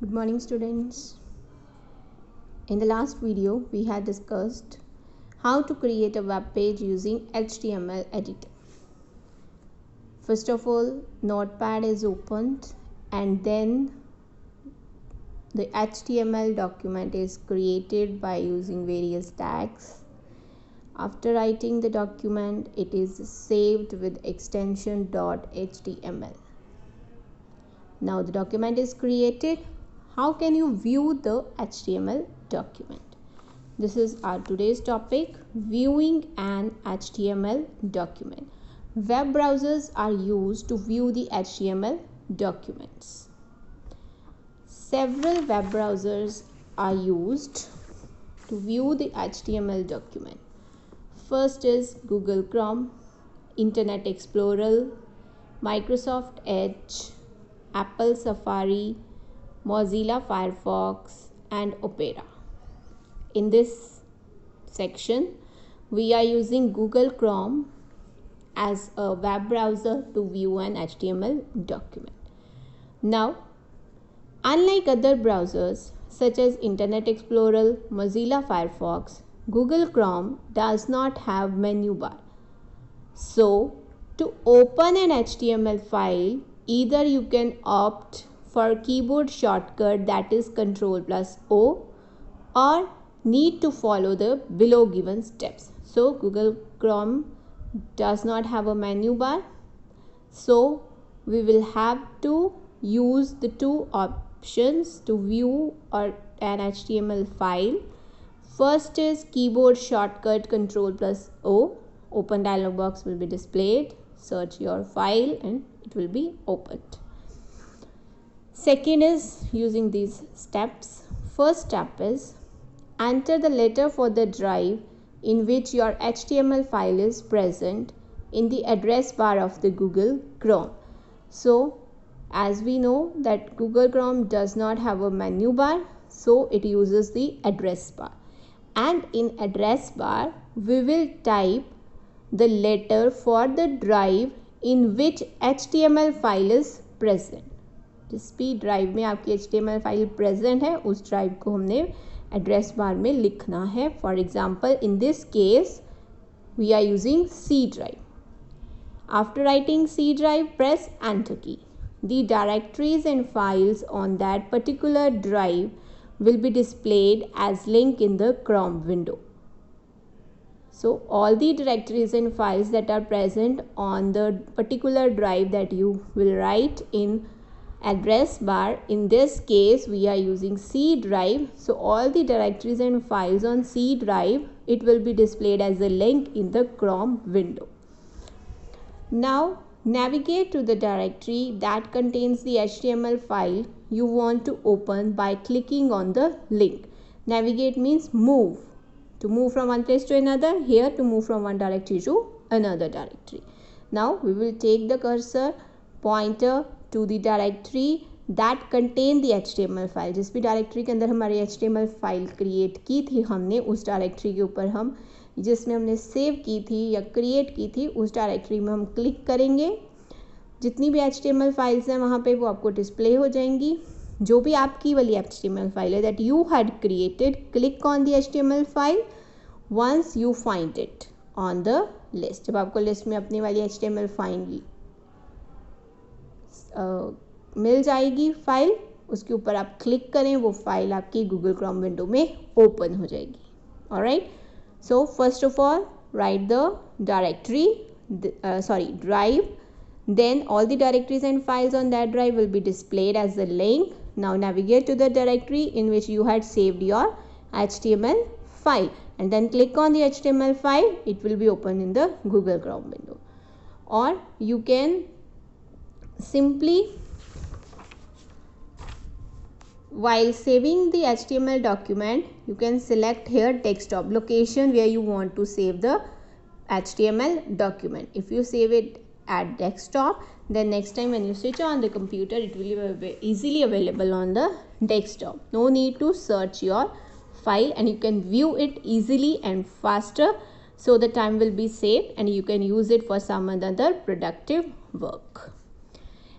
Good morning, students. In the last video, we had discussed how to create a web page using HTML editor. First of all, Notepad is opened and then the HTML document is created by using various tags. After writing the document, it is saved with extension .html. Now the document is created. How can you view the HTML document? This is our today's topic, viewing an HTML document. Web browsers are used to view the HTML documents. Several web browsers are used to view the HTML document. First is Google Chrome, Internet Explorer, Microsoft Edge, Apple Safari, Mozilla Firefox and Opera. In this section, we are using Google Chrome as a web browser to view an HTML document. Now, unlike other browsers such as Internet Explorer, Mozilla Firefox, Google Chrome does not have menu bar. So, to open an HTML file, either you can opt for keyboard shortcut, that is Ctrl+O, or need to follow the below given steps. So Google Chrome does not have a menu bar, so we will have to use the two options to view an HTML file. First is keyboard shortcut Ctrl+O. Open dialog box will be displayed. Search your file and it will be opened. Second is using these steps. First step is enter the letter for the drive in which your HTML file is present in the address bar of the Google Chrome. So as we know that Google Chrome does not have a menu bar, so it uses the address bar. And in address bar, we will type the letter for the drive in which HTML file is present. जिस भी drive में आपकी HTML file present है उस drive को हमने address bar में लिखना है. For example in this case we are using C drive. After writing C drive press enter key. The directories and files on that particular drive will be displayed as link in the Chrome window. So all the directories and files that are present on the particular drive that you will write in address bar, in this case we are using C drive, so all the directories and files on C drive, it will be displayed as a link in the Chrome window. Now navigate to the directory that contains the HTML file you want to open by clicking on the link. Navigate means move. To move from one place to another, here to move from one directory to another directory. Now we will take the cursor pointer to the directory that contain the HTML file. जिस भी directory के अंदर हमारी HTML file create की थी हमने, उस directory के ऊपर हम जिसमें हमने सेव की थी या क्रिएट की थी उस डायरेक्टरी में हम क्लिक करेंगे. जितनी भी HTML फाइल्स हैं वहाँ पे वो आपको डिस्प्ले हो जाएंगी. जो भी आपकी वाली HTML फाइल है that you had created, click on the HTML file once you find it on the list. जब आपको लिस्ट में अपनी वाली HTML फाइल मिल जाएगी फाइल, उसके ऊपर आप क्लिक करें, वो फाइल आपकी गूगल क्रोम विंडो में ओपन हो जाएगी. Alright, so first of all right the directory drive. Then all the directories and files on that drive will be displayed as the link. Now navigate to the directory in which you had saved your HTML file and then click on the HTML file. It will be open in the Google Chrome window. Or you can simply, while saving the HTML document, you can select here desktop location where you want to save the HTML document. If you save it at desktop, then next time when you switch on the computer it will be easily available on the desktop. No need to search your file and you can view it easily and faster, so the time will be saved and you can use it for some other productive work.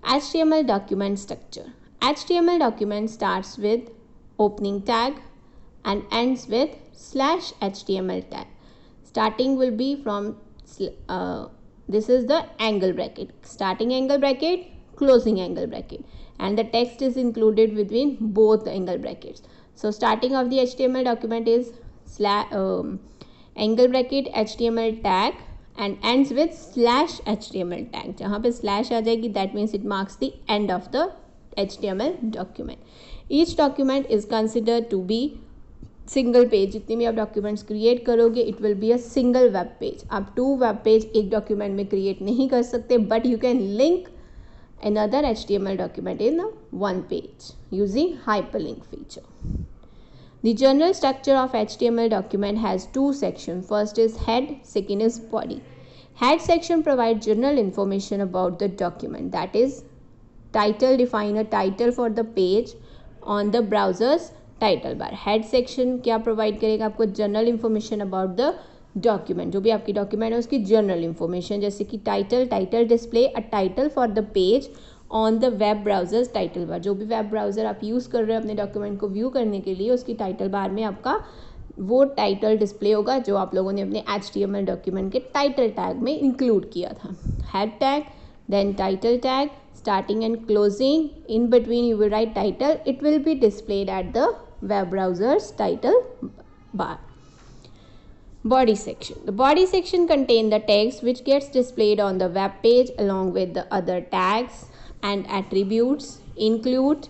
HTML document structure. HTML document starts with opening tag and ends with /HTML tag. Starting will be from this is the angle bracket, starting angle bracket, closing angle bracket, and the text is included between both the angle brackets. So starting of the HTML document is angle bracket HTML tag and ends with /HTML tag. जहाँ पे slash आ जाएगी that means it marks the end of the HTML document. Each document is considered to be single page. जितनी भी आप documents create करोगे it will be a single web page. आप 2 web page एक document में create नहीं कर सकते, but you can link another HTML document in one page using hyperlink feature. The general structure of HTML document has 2 sections. First is head, second is body. Head section provides general information about the document, that is title, define a title for the page on the browser's title bar. Head section क्या provide करेगा आपको? General information about the document. जो भी आपकी document है उसकी general information, जैसे कि title display a title for the page on the web browsers title bar. जो भी वेब ब्राउजर आप यूज़ कर रहे हो अपने डॉक्यूमेंट को व्यू करने के लिए, उसकी टाइटल बार में आपका वो टाइटल डिस्प्ले होगा जो आप लोगों ने अपने HTML डॉक्यूमेंट के टाइटल टैग में इंक्लूड किया था. Head tag, then title tag, starting and closing, in between you will write title. It will be displayed at the web browser's title bar. Body section. The body section contains the text which gets displayed on the web page along with the other tags and attributes, include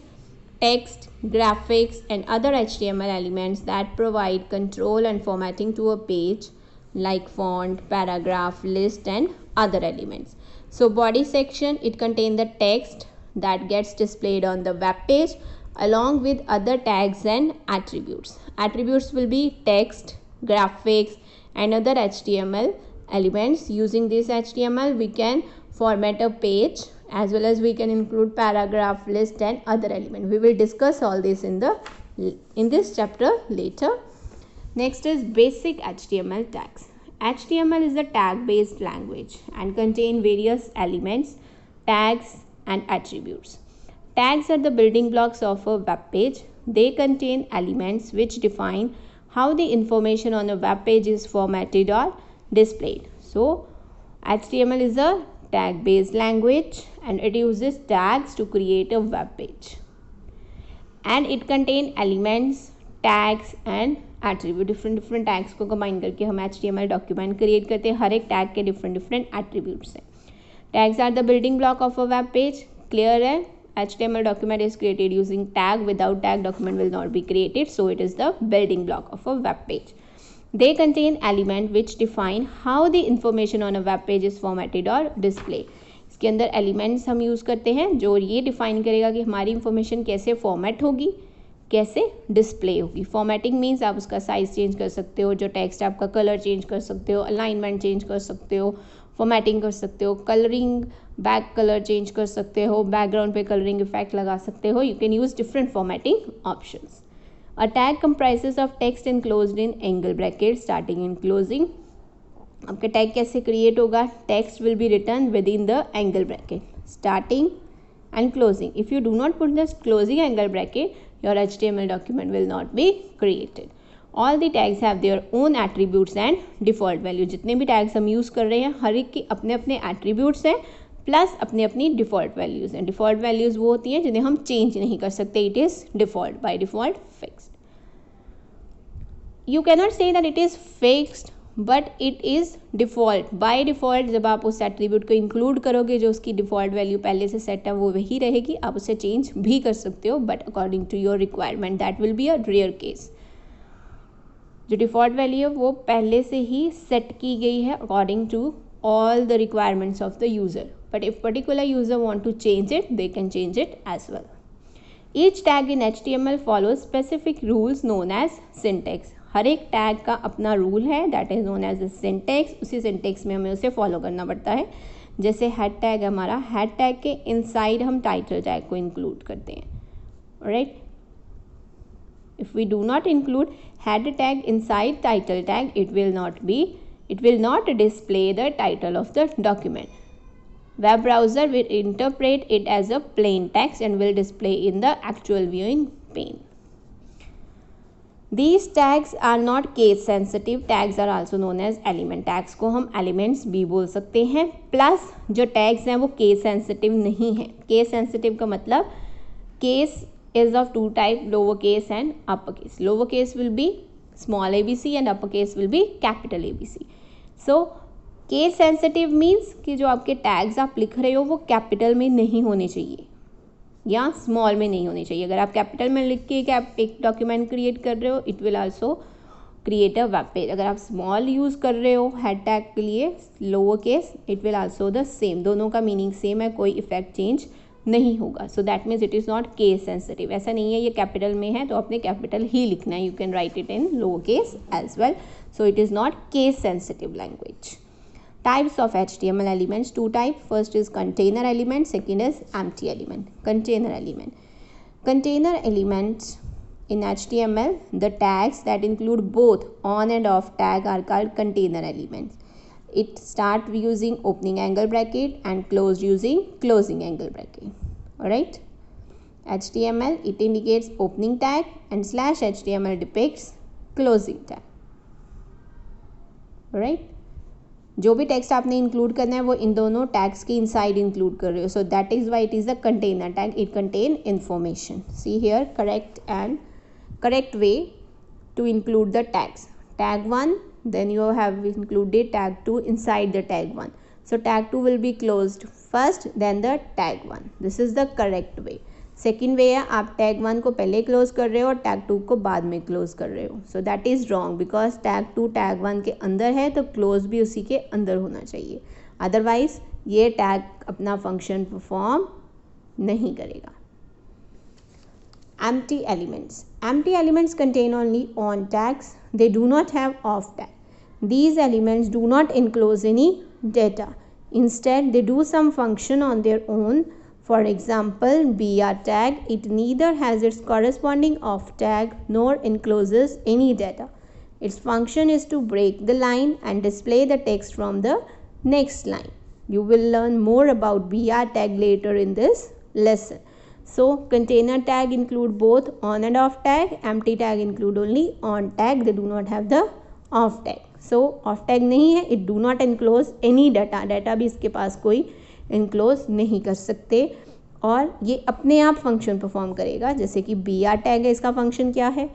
text, graphics and other HTML elements that provide control and formatting to a page like font, paragraph, list and other elements. So body section, it contains the text that gets displayed on the web page along with other tags and attributes. Attributes will be text, graphics and other HTML elements. Using this HTML we can format a page as well as we can include paragraph, list and other elements. We will discuss all this in this chapter later. Next is basic HTML tags. HTML is a tag-based language and contain various elements, tags and attributes. Tags are the building blocks of a web page. They contain elements which define how the information on a web page is formatted or displayed. So, HTML is a tag-based language and it uses tags to create a web page. And it contains elements, tags and attribute. Different tags को combine करके हम HTML document create करते हैं. हर एक tag के different attributes हैं. Tags are the building block of a web page. Clear है? HTML document is created using tag. Without tag document will not be created, so it is the building block of a web page. They contain element which define how the information on a web page is formatted or displayed. इसके अंदर elements हम use करते हैं जो ये define करेगा कि हमारी इंफॉर्मेशन कैसे फॉर्मेट होगी, कैसे डिस्प्ले होगी. फॉर्मेटिंग मीन्स आप उसका साइज़ चेंज कर सकते हो, जो टेक्स्ट आपका कलर चेंज कर सकते हो, अलाइनमेंट चेंज कर सकते हो, फॉर्मेटिंग कर सकते हो, कलरिंग बैक कलर चेंज कर सकते हो, बैकग्राउंड पे कलरिंग इफेक्ट लगा सकते हो. You can use different formatting options. A tag comprises of text enclosed in angle bracket starting and closing. आपका टैग कैसे क्रिएट होगा? Text will be written within the angle bracket starting and closing. If you do not put this closing angle bracket, your HTML document will not be created. All the tags have their own attributes and default value. जितने भी tags हम use कर रहे हैं हर एक के अपने अपने attributes हैं प्लस अपने अपनी default values हैं. default values वो होती हैं जिन्हें हम change नहीं कर सकते. It is default, by default fixed. You cannot say that it is fixed, but it is default. By default जब आप उस एट्रीब्यूट को इंक्लूड करोगे जो उसकी डिफ़ॉल्ट वैल्यू पहले से सेट है वो वही रहेगी. आप उसे चेंज भी कर सकते हो but according to your requirement. That will be a rare case. जो डिफ़ॉल्ट वैल्यू है वो पहले से ही सेट की गई है according to all the requirements of the user, but if particular user want to change it, they can change it as well. Each tag in HTML follows specific rules known as syntax. हर एक tag का अपना rule है, that is known as a syntax. उसी syntax में हमें उसे follow करना पड़ता है. जैसे हेड टैग हमारा, हेड टैग के इनसाइड हम टाइटल टैग को इंक्लूड करते हैं. Right, if we do not include head tag inside title tag, it will not display the title of the document. Web browser will interpret it as a plain text and will display in the actual viewing pane. These tags are not case sensitive. Tags are also known as element. Tags को हम elements भी बोल सकते हैं. Plus जो tags हैं वो case sensitive नहीं है. Case sensitive का मतलब case is of two type, lowercase and uppercase. Lowercase will be small abc and uppercase will be capital ABC. So case sensitive means कि जो आपके टैग्स आप लिख रहे हो वो कैपिटल में नहीं होने चाहिए या स्मॉल में नहीं होने चाहिए. अगर आप कैपिटल में लिख के एक डॉक्यूमेंट क्रिएट कर रहे हो, it will also create a web page. अगर आप स्मॉल यूज़ कर रहे हो हेड टैग के लिए, lower case, it will also the same. दोनों का मीनिंग सेम है, कोई इफेक्ट चेंज नहीं होगा. So that means it is not case sensitive. ऐसा नहीं है ये कैपिटल में है तो आपने कैपिटल ही लिखना है. You can write it in lower case as well. So it is not case sensitive language. Types of HTML elements, two types. First is container element, second is empty element. Container element. Container elements in HTML, the tags that include both on and off tag are called container elements. It start using opening angle bracket and closed using closing angle bracket. Alright. HTML, it indicates opening tag and /HTML depicts closing tag. Alright. जो भी text आपने include करना है वो इन दोनों tags के inside include कर रहे हो. So that is why it is a container tag. It contain information. See here correct way to include the tags. Tag 1, then you have included tag 2 inside the tag 1. So tag 2 will be closed first, then the tag 1. This is the correct way. Second way है आप tag 1 को पहले close कर रहे हो और tag 2 को बाद में क्लोज कर रहे हो. So that is wrong because tag 2 tag 1 के अंदर है तो क्लोज भी उसी के अंदर होना चाहिए. अदरवाइज ये टैग अपना फंक्शन परफॉर्म नहीं करेगा. Empty elements. Empty elements contain only on tags. They do not have off tag. These elements do not enclose any data. Instead, they do some function on their own. For example, BR tag, it neither has its corresponding off tag nor encloses any data. Its function is to break the line and display the text from the next line. You will learn more about BR tag later in this lesson. So, container tag include both on and off tag. Empty tag include only on tag. They do not have the off tag. So, off tag नहीं है. It do not enclose any data. Data भी इसके पास कोई enclose नहीं कर सकते और ये अपने आप फंक्शन परफॉर्म करेगा. जैसे कि BR टैग है, इसका फंक्शन क्या है?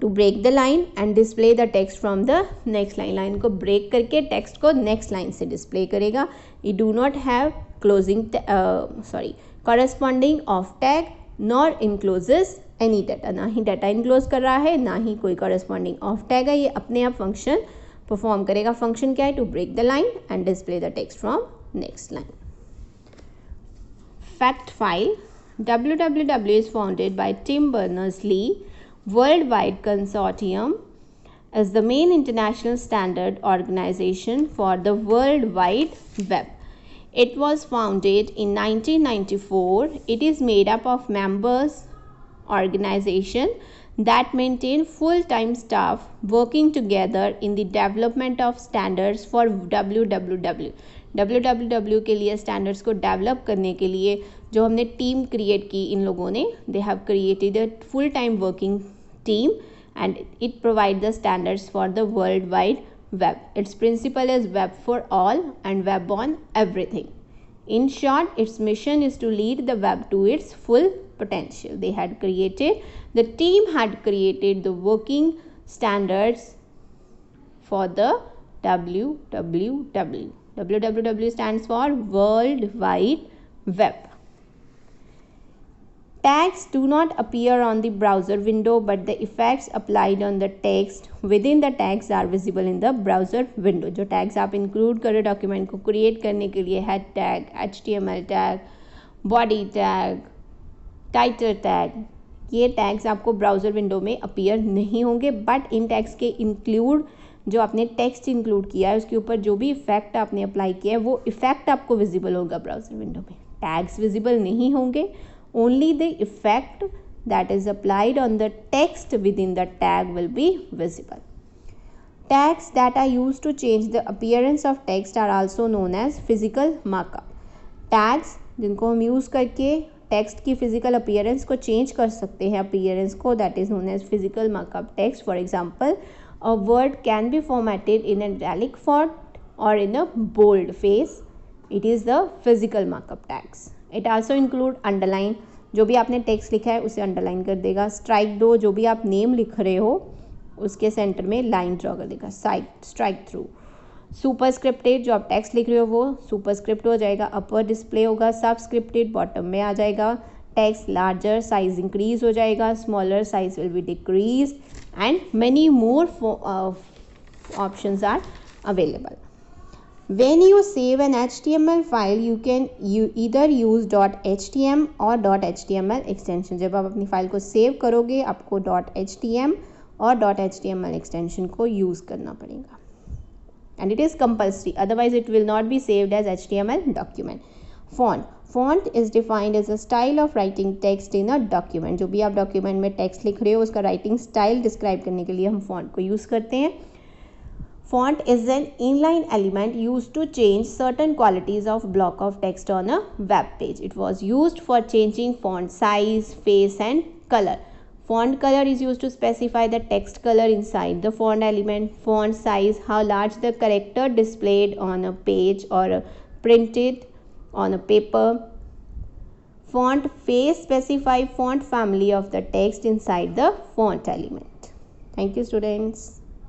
To break the line and display the text from the next line. Line को ब्रेक करके टेक्स्ट को नेक्स्ट लाइन से डिस्प्ले करेगा. It do not have corresponding off tag nor encloses any data. ना ही डाटा इनक्लोज कर रहा है ना ही कोई corresponding off tag है. ये अपने आप फंक्शन परफॉर्म करेगा. फंक्शन क्या है? To break the line and display the text from next line. Fact file. www is founded by Tim Berners-Lee Worldwide Consortium as the main international standard organization for the World Wide Web. It was founded in 1994. It is made up of members organization that maintain full-time staff working together in the development of standards for www. www के लिए standards को develop करने के लिए जो हमने team create की इन लोगों ने, they have created a full time working team and it provides the standards for the world wide web. Its principle is web for all and web on everything. In short, its mission is to lead the web to its full potential. The team had created the working standards for the www. www stands for World Wide Web. Tags do not appear on the browser window, but the effects applied on the text within the tags are visible in the browser window. जो tags आप include करो document को create करने के लिए head tag, HTML tag, body tag, title tag, ये tags आपको browser window में appear नहीं होंगे, but इन tags के include जो आपने टेक्स्ट इंक्लूड किया है उसके ऊपर जो भी इफेक्ट आपने अप्लाई किया है वो इफेक्ट आपको विजिबल होगा ब्राउजर विंडो में. टैग्स विजिबल नहीं होंगे. Only the effect that is applied on the text with in the tag will be visible. Tags that are used to change the appearance of text are also known as physical markup. Tags जिनको हम use करके text की physical appearance को change कर सकते हैं, appearance को, that is known as physical markup text. For example, a word can be formatted in an italic font और in a bold face. It is the physical markup tags. It also include underline, जो भी आपने text लिखा है उसे underline कर देगा. Strike दो, जो भी आप नेम लिख रहे हो उसके सेंटर में लाइन ड्रॉ कर देगा. Strike through. सुपरस्क्रिप्टेड, जो आप टेक्स्ट लिख रहे हो वो सुपरस्क्रिप्ट हो जाएगा. अपर डिस्प्ले होगा. सबस्क्रिप्टेड बॉटम में आ जाएगा. टेक्स्ट लार्जर, साइज इंक्रीज हो जाएगा. Smaller, size will be decrease and many more options are available. When you save an HTML file, you can either use .htm or .html extension. जब आप अपनी file को save करोगे आपको .htm और .html extension को यूज़ करना पड़ेगा. And it is compulsory, otherwise it will not be saved as HTML document. Font is defined as a style of writing text in a document. जो भी आप डॉक्यूमेंट में टेक्स्ट लिख रहे हो उसका राइटिंग स्टाइल डिस्क्राइब करने के लिए हम फॉन्ट को यूज़ करते हैं. Font is an inline element used to change certain qualities of block of text on a web page. It was used for changing font size, face and color. Font color is used to specify the text color inside the font element. Font size, how large the character displayed on a page or printed on a paper. Font face specify font family of the text inside the font element. Thank you, students.